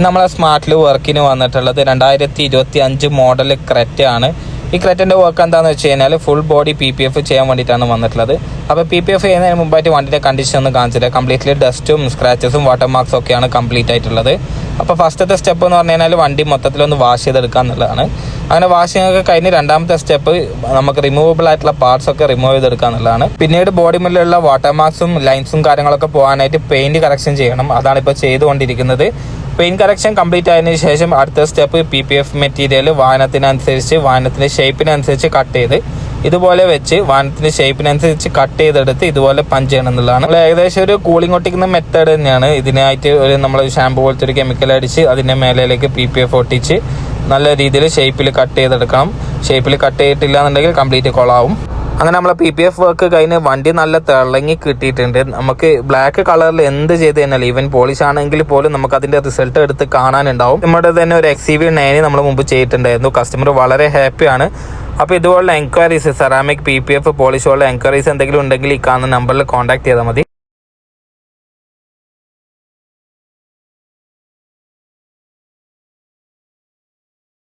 നമ്മളെ സ്മാർട്ടിൽ വർക്കിന് വന്നിട്ടുള്ളത് 2025 മോഡൽ ക്രെറ്റ ആണ്. ഈ ക്രെറ്റൻ്റെ വർക്ക് എന്താണെന്ന് വെച്ച് കഴിഞ്ഞാൽ ഫുൾ ബോഡി PPF ചെയ്യാൻ വേണ്ടിയിട്ടാണ് വന്നിട്ടുള്ളത്. അപ്പോൾ PPF ചെയ്യുന്നതിന് മുമ്പായിട്ട് വണ്ടിയുടെ കണ്ടീഷൻ ഒന്ന് കാണിച്ചിട്ട് കംപ്ലീറ്റ്ലി ഡസ്റ്റും സ്ക്രാച്ചസും വാട്ടർ മാർക്സും ഒക്കെയാണ് കംപ്ലീറ്റ് ആയിട്ടുള്ളത്. അപ്പോൾ ഫസ്റ്റത്തെ സ്റ്റെപ്പ് എന്ന് പറഞ്ഞു കഴിഞ്ഞാൽ വണ്ടി മൊത്തത്തിലൊന്ന് വാഷ് ചെയ്തെടുക്കുക എന്നുള്ളതാണ്. അങ്ങനെ വാഷിംഗ് ഒക്കെ കഴിഞ്ഞ് രണ്ടാമത്തെ സ്റ്റെപ്പ് നമുക്ക് റിമൂവബിൾ ആയിട്ടുള്ള പാർട്സ് ഒക്കെ റിമൂവ് ചെയ്തെടുക്കുക എന്നുള്ളതാണ്. പിന്നീട് ബോഡി മുന്നിലുള്ള വാട്ടർ മാർക്സും ലൈൻസും കാര്യങ്ങളൊക്കെ പോകാനായിട്ട് പെയിന്റ് കറക്ഷൻ ചെയ്യണം. അതാണ് ഇപ്പോൾ ചെയ്തുകൊണ്ടിരിക്കുന്നത്. പെയിന്റ് കറക്ഷൻ കംപ്ലീറ്റ് ആയതിനു ശേഷം അടുത്ത സ്റ്റെപ്പ് PPF മെറ്റീരിയൽ വാഹനത്തിനനുസരിച്ച് വാഹനത്തിൻ്റെ ഷേപ്പിനനുസരിച്ച് കട്ട് ചെയ്ത് ഇതുപോലെ വെച്ച് വാഹനത്തിൻ്റെ ഷേപ്പിനനുസരിച്ച് കട്ട് ചെയ്തെടുത്ത് ഇതുപോലെ പഞ്ച് ചെയ്യണം എന്നുള്ളതാണ്. ഏകദേശം ഒരു കൂളിംഗ് ഒട്ടിക്കുന്ന മെത്തേഡ് തന്നെയാണ്. ഇതിനായിട്ട് നമ്മൾ ഷാമ്പു പോലത്തെ ഒരു കെമിക്കൽ അടിച്ച് അതിൻ്റെ മേലേക്ക് PPF ഒട്ടിച്ച് നല്ല രീതിയിൽ ഷേപ്പിൽ കട്ട് ചെയ്തെടുക്കണം. ഷേപ്പിൽ കട്ട് ചെയ്തിട്ടില്ല എന്നുണ്ടെങ്കിൽ കംപ്ലീറ്റ് കൊളാവും. അങ്ങനെ നമ്മളെ PPF വർക്ക് കഴിഞ്ഞ് വണ്ടി നല്ല തിളങ്ങി കിട്ടിയിട്ടുണ്ട്. നമുക്ക് ബ്ലാക്ക് കളറിൽ എന്ത് ചെയ്ത് കഴിഞ്ഞാൽ ഈവൻ പോളിഷ് ആണെങ്കിൽ പോലും നമുക്ക് അതിന്റെ റിസൾട്ട് എടുത്ത് കാണാനുണ്ടാവും. നമ്മുടെ തന്നെ ഒരു XCV9 നമ്മൾ മുമ്പ് ചെയ്തിട്ടുണ്ടായിരുന്നു. കസ്റ്റമർ വളരെ ഹാപ്പിയാണ്. അപ്പോൾ ഇതുപോലുള്ള എൻക്വയറീസ് സെറാമിക് PPF പോളിഷ് പോലുള്ള എൻക്വയറീസ് എന്തെങ്കിലും ഉണ്ടെങ്കിൽ ഈ കാണുന്ന നമ്പറിൽ കോൺടാക്ട് ചെയ്താൽ മതി.